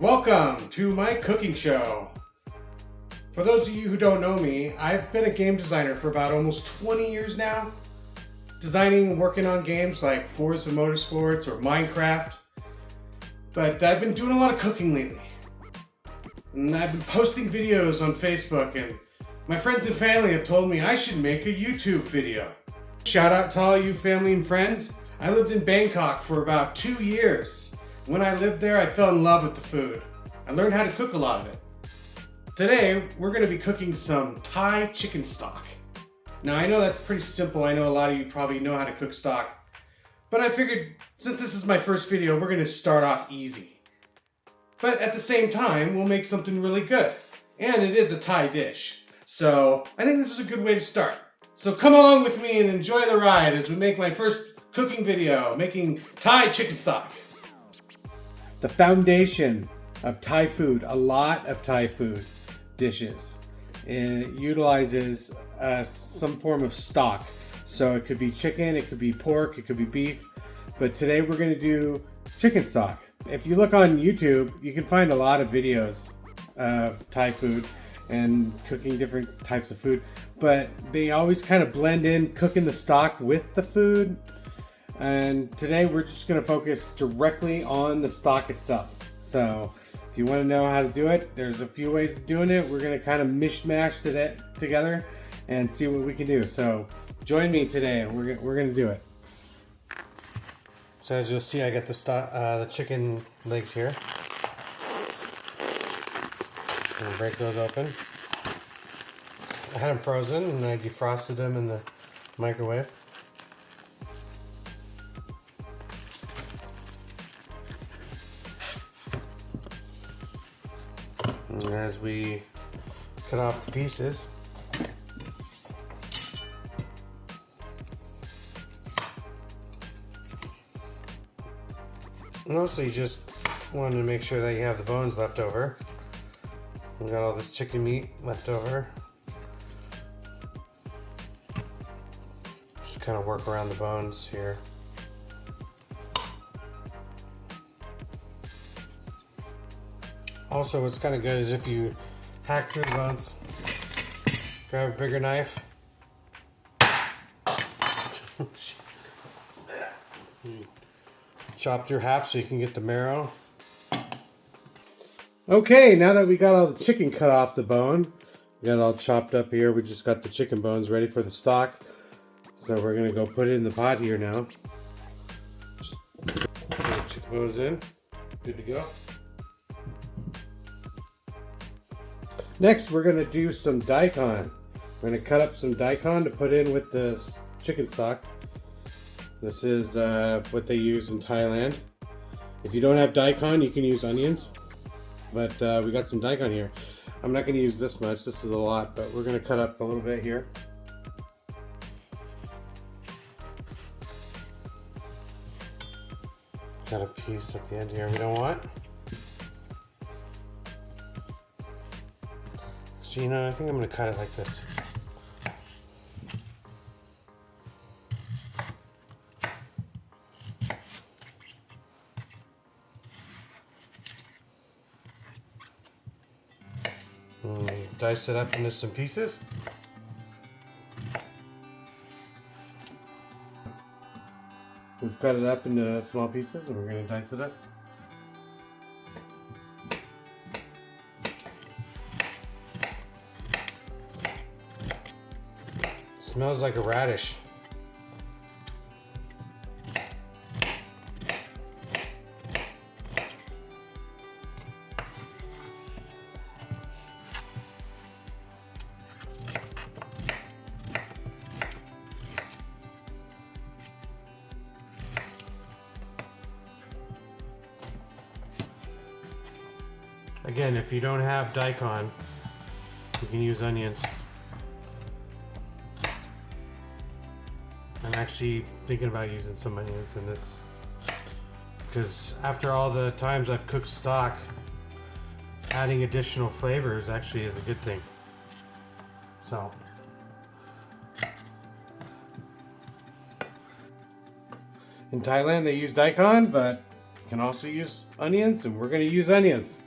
Welcome to my cooking show. For those of you who don't know me, I've been a game designer for about almost 20 years now. Designing and working on games like Forza Motorsports or Minecraft. But I've been doing a lot of cooking lately. And I've been posting videos on Facebook, and my friends and family have told me I should make a YouTube video. Shout out to all you family and friends. I lived in Bangkok for about 2 years. When I lived there, I fell in love with the food. I learned how to cook a lot of it. Today, we're going to be cooking some Thai chicken stock. Now, I know that's pretty simple. I know a lot of you probably know how to cook stock. But I figured, since this is my first video, we're going to start off easy. But at the same time, we'll make something really good. And it is a Thai dish. So, I think this is a good way to start. So come along with me and enjoy the ride as we make my first cooking video, making Thai chicken stock. The foundation of Thai food, a lot of Thai food dishes, it utilizes some form of stock. So it could be chicken, it could be pork, it could be beef, but today we're going to do chicken stock. If you look on YouTube, you can find a lot of videos of Thai food and cooking different types of food, but they always kind of blend in cooking the stock with the food. And today we're just going to focus directly on the stock itself. So if you want to know how to do it, there's a few ways of doing it. We're going to kind of mishmash it together and see what we can do. So join me today and we're going to do it. So as you'll see, I got the chicken legs here. I'm going to break those open. I had them frozen and I defrosted them in the microwave. And as we cut off the pieces, mostly you just want to make sure that you have the bones left over. We got all this chicken meat left over. Just kind of work around the bones here. Also, what's kind of good is if you hack through the bones, grab a bigger knife. Chop through half so you can get the marrow. Okay, now that we got all the chicken cut off the bone, we got it all chopped up here. We just got the chicken bones ready for the stock. So we're gonna go put it in the pot here now. Just put the chicken bones in. Good to go. Next, we're gonna do some daikon. We're gonna cut up some daikon to put in with the chicken stock. This is what they use in Thailand. If you don't have daikon, you can use onions. But we got some daikon here. I'm not gonna use this much, this is a lot, but we're gonna cut up a little bit here. Got a piece at the end here we don't want. So, you know, I think I'm gonna cut it like this. Dice it up into some pieces. We've cut it up into small pieces and we're going to dice it up. Smells like a radish. Again, if you don't have daikon, you can use onions. I'm actually thinking about using some onions in this because after all the times I've cooked stock, adding additional flavors actually is a good thing. So in Thailand they use daikon, but you can also use onions, and we're going to use onions.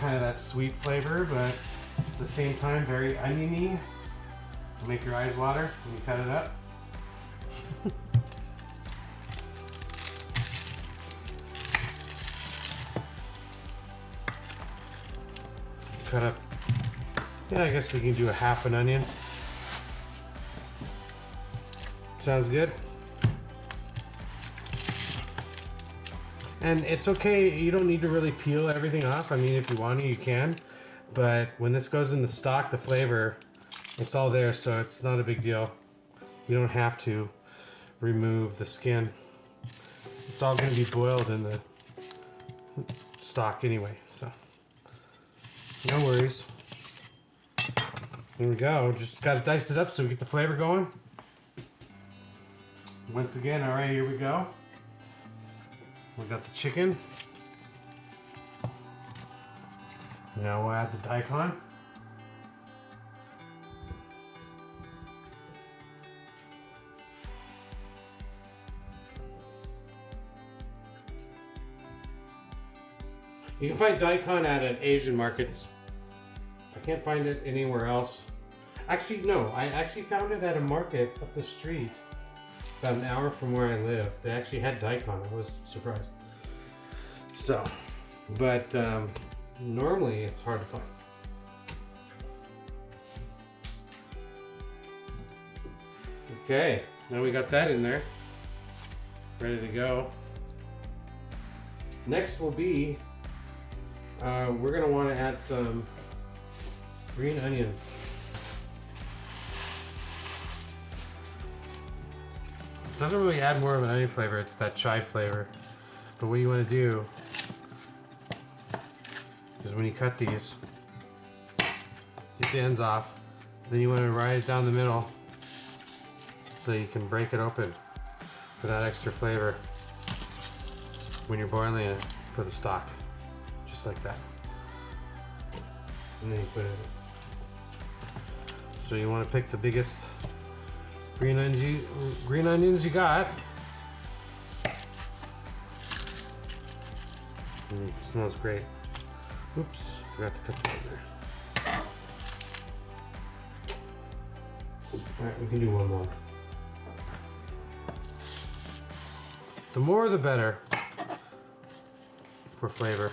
kind of that sweet flavor, but at the same time very oniony. It'll make your eyes water when you cut it up. Cut up. Yeah, I guess we can do a half an onion. Sounds good. And it's okay, you don't need to really peel everything off. I mean, if you want to, you can. But when this goes in the stock, the flavor, it's all there, so it's not a big deal. You don't have to remove the skin. It's all going to be boiled in the stock anyway, so no worries. There we go. Just got to dice it up so we get the flavor going. Once again, all right, here we go. We got the chicken. Now we'll add the daikon. You can find daikon at Asian markets. I can't find it anywhere else. Actually, no, I actually found it at a market up the street, about an hour from where I live. They actually had daikon. I was surprised. So, but normally it's hard to find. Okay, now we got that in there, ready to go. Next will be, we're gonna want to add some green onions. It doesn't really add more of an onion flavor, it's that chive flavor. But what you want to do is when you cut these, get the ends off, then you want to ride it down the middle so you can break it open for that extra flavor when you're boiling it for the stock. Just like that. And then you put it in. So you want to pick the biggest green onions you got. It smells great. Oops, forgot to cut that in there. Alright, we can do one more. The more the better for flavor.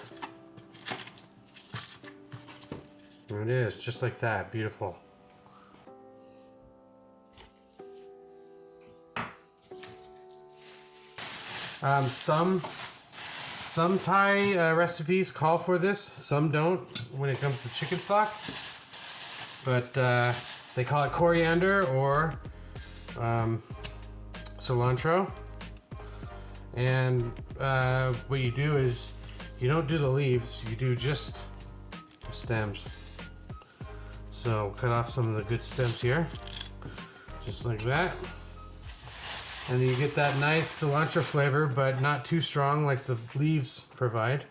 There it is, just like that. Beautiful. Some Thai recipes call for this, some don't when it comes to chicken stock. But they call it coriander or cilantro. And what you do is you don't do the leaves, you do just the stems. So cut off some of the good stems here, just like that. And then you get that nice cilantro flavor, but not too strong like the leaves provide.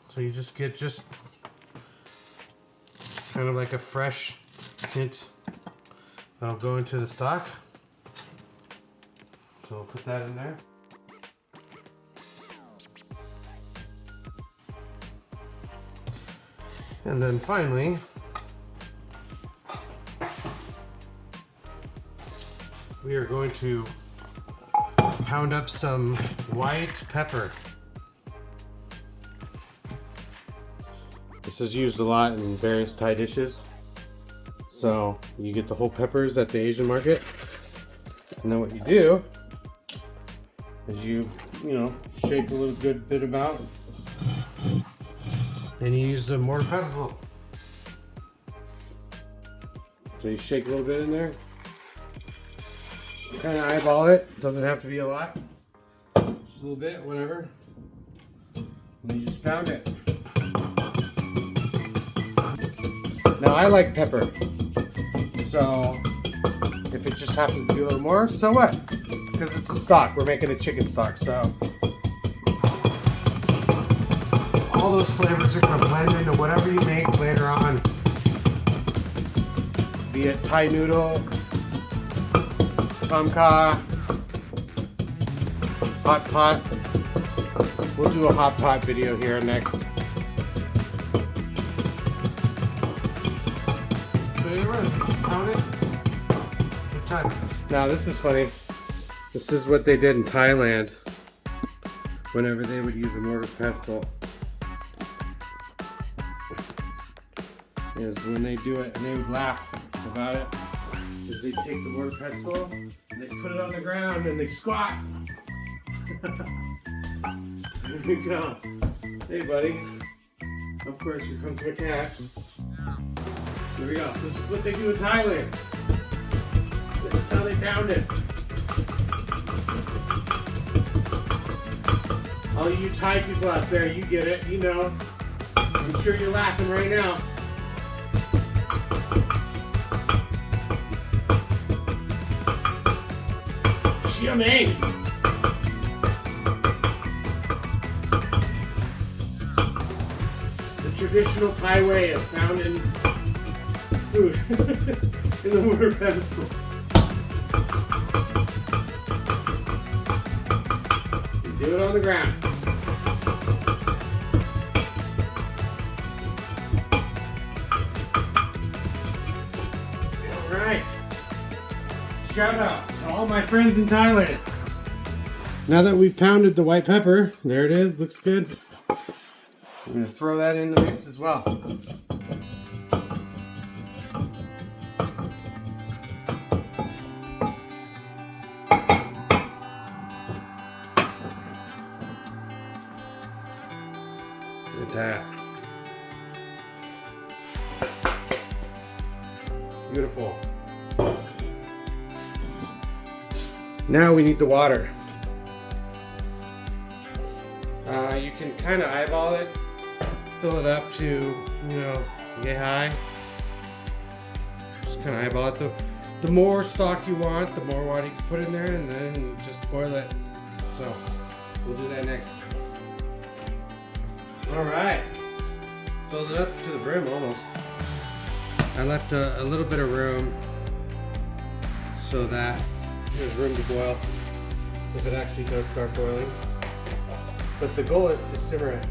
So you just get kind of like a fresh hint that'll go into the stock. So I'll put that in there. And then finally, we are going to pound up some white pepper. This is used a lot in various Thai dishes. So you get the whole peppers at the Asian market. And then what you do is you shake a little good bit about. And you use the mortar pestle. So you shake a little bit in there. Kind of eyeball it. Doesn't have to be a lot. Just a little bit, whatever. And then you just pound it. Now I like pepper. So if it just happens to be a little more, so what? Because it's a stock. We're making a chicken stock, so all those flavors are going to blend into whatever you make later on. Be it Thai noodle, tom kha, hot pot. We'll do a hot pot video here next. time. Now this is funny. This is what they did in Thailand whenever they would use a mortar pestle. Is when they do it, and they would laugh about it, is they take the mortar pestle and they put it on the ground and they squat. Here we go. Hey buddy. Of course, here comes my cat. Here we go. This is what they do in Thailand. This is how they pound it. All you Thai people out there, you get it, you know. I'm sure you're laughing right now. Yummy! The traditional Thai way of pounding food in the mortar pestle. You do it on the ground. All right. Shout out to all my friends in Thailand. Now that we've pounded the white pepper, there it is, looks good. I'm going to throw that in the mix as well. Look at that. Beautiful. Now we need the water. You can kind of eyeball it, fill it up to, you know, yay high. Just kind of eyeball it. The more stock you want, the more water you can put in there, and then just boil it. So we'll do that next. All right, filled it up to the brim almost. I left a little bit of room so that there's room to boil if it actually does start boiling. But the goal is to simmer it.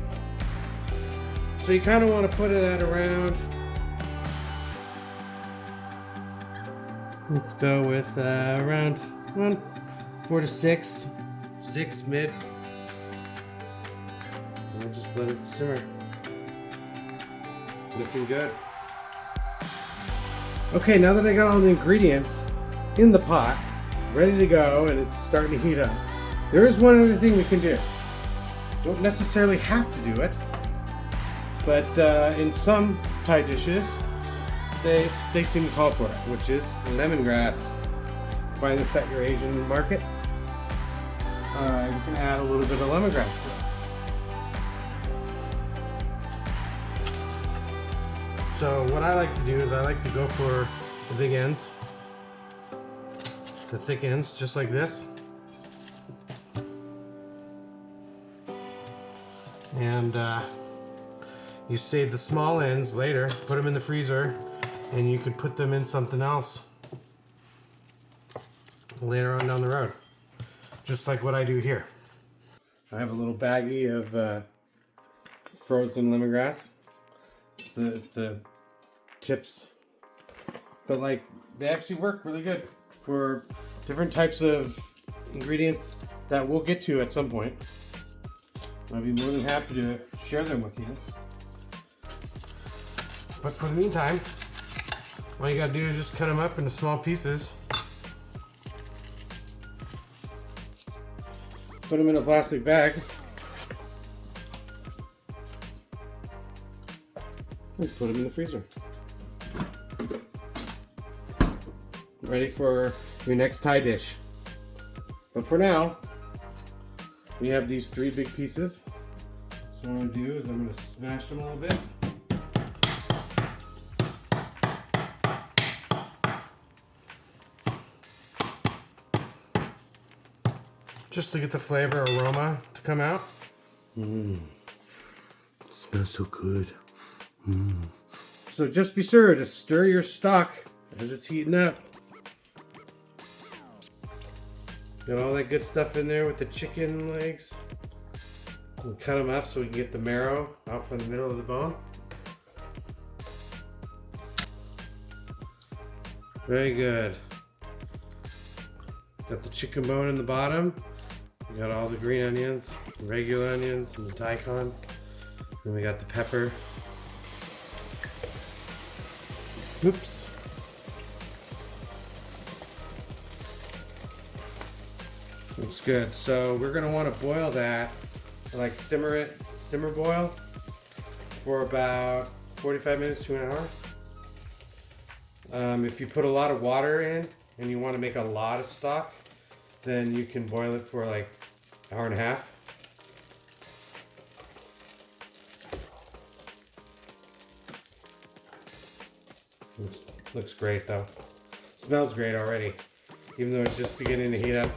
So you kind of want to put it at around, let's go with around 4 to 6 mid. And we'll just let it simmer. Looking good. Okay, now that I got all the ingredients in the pot, ready to go, and it's starting to heat up, there is one other thing we can do. Don't necessarily have to do it, but in some Thai dishes, they seem to call for it, which is lemongrass. Find this at your Asian market. You can add a little bit of lemongrass to it. So what I like to do is I like to go for the big ends, the thick ends, just like this. And you save the small ends later, put them in the freezer, and you can put them in something else later on down the road. Just like what I do here. I have a little baggie of frozen lemongrass. The tips, but like they actually work really good for different types of ingredients that we'll get to at some point. I'd be more than happy to share them with you. But for the meantime, all you gotta do is just cut them up into small pieces. Put them in a plastic bag. And put them in the freezer. Ready for your next Thai dish. But for now, we have these 3 big pieces. So what I'm gonna do is I'm gonna smash them a little bit. Just to get the flavor aroma to come out. Smells so good. So just be sure to stir your stock as it's heating up. Got all that good stuff in there with the chicken legs. We'll cut them up so we can get the marrow out from the middle of the bone. Very good. Got the chicken bone in the bottom. We got all the green onions, regular onions, and the daikon. Then we got the pepper. Oops. Looks good. So we're gonna want to boil that, like simmer boil for about 45 minutes to an hour. If you put a lot of water in and you want to make a lot of stock, then you can boil it for like an hour and a half. Looks great though. Smells great already, even though it's just beginning to heat up.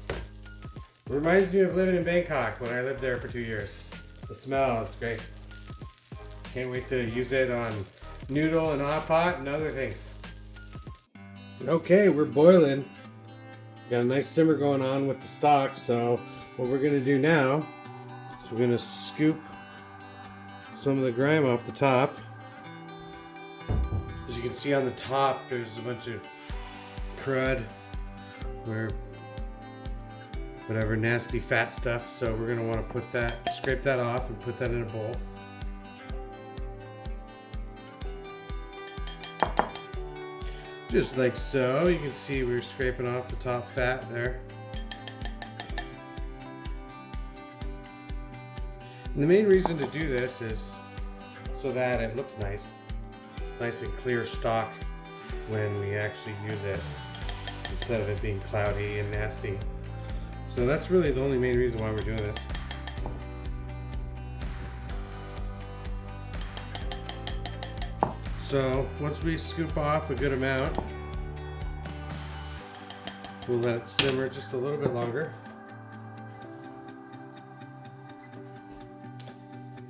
It reminds me of living in Bangkok when I lived there for 2 years. The smell is great. Can't wait to use it on noodle and hot pot and other things. Okay, we're boiling. Got a nice simmer going on with the stock, so what we're gonna do now is we're gonna scoop some of the grime off the top. As you can see on the top, there's a bunch of crud or whatever nasty fat stuff, so we're gonna want to scrape that off and put that in a bowl. Just like so. You can see we're scraping off the top fat there. And the main reason to do this is so that it looks nice. It's nice and clear stock when we actually use it, instead of it being cloudy and nasty. So that's really the only main reason why we're doing this. So once we scoop off a good amount, we'll let it simmer just a little bit longer.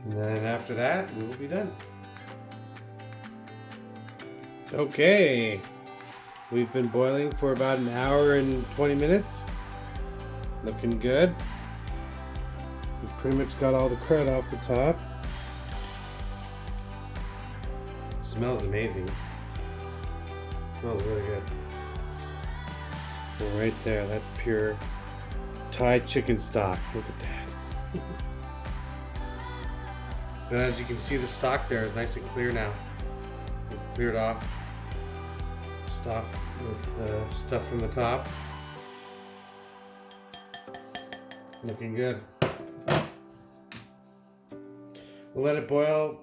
And then after that, we will be done. Okay, we've been boiling for about an hour and 20 minutes. Looking good. We've pretty much got all the crud off the top. Smells amazing. Smells really good. And right there, that's pure Thai chicken stock. Look at that. And as you can see, the stock there is nice and clear now. It cleared off the stuff from the top. Looking good. We'll let it boil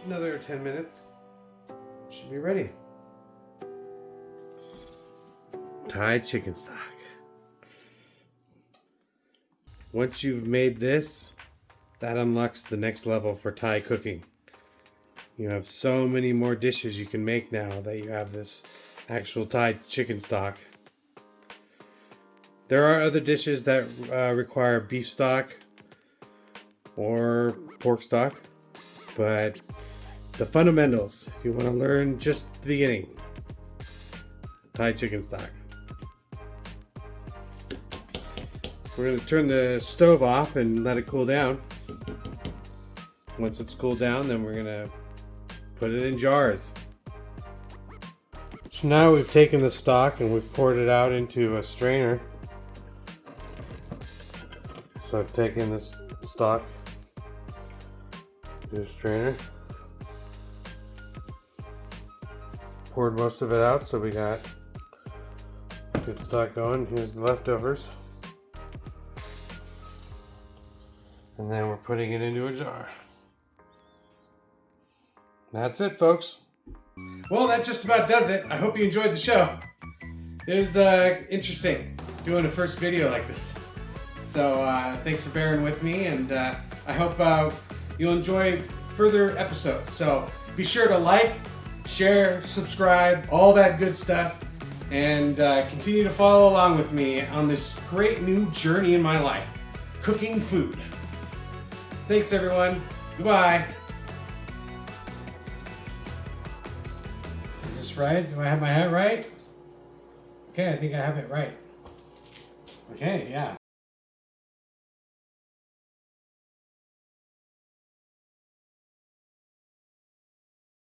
another 10 minutes. Should be ready. Thai chicken stock. Once you've made this, that unlocks the next level for Thai cooking. You have so many more dishes you can make now that you have this actual Thai chicken stock. There are other dishes that require beef stock or pork stock, but the fundamentals, if you want to learn just the beginning, Thai chicken stock. We're going to turn the stove off and let it cool down. Once it's cooled down, then we're going to put it in jars. So now we've taken the stock and we've poured it out into a strainer. So I've taken this stock to a strainer, poured most of it out, so we got good stock going. Here's the leftovers. And then we're putting it into a jar. That's it, folks. Well, that just about does it. I hope you enjoyed the show. It was interesting doing a first video like this. So thanks for bearing with me, and I hope you'll enjoy further episodes. So be sure to like, share, subscribe, all that good stuff, and continue to follow along with me on this great new journey in my life, cooking food. Thanks, everyone. Goodbye. Is this right? Do I have my hat right? Okay, I think I have it right. Okay, yeah.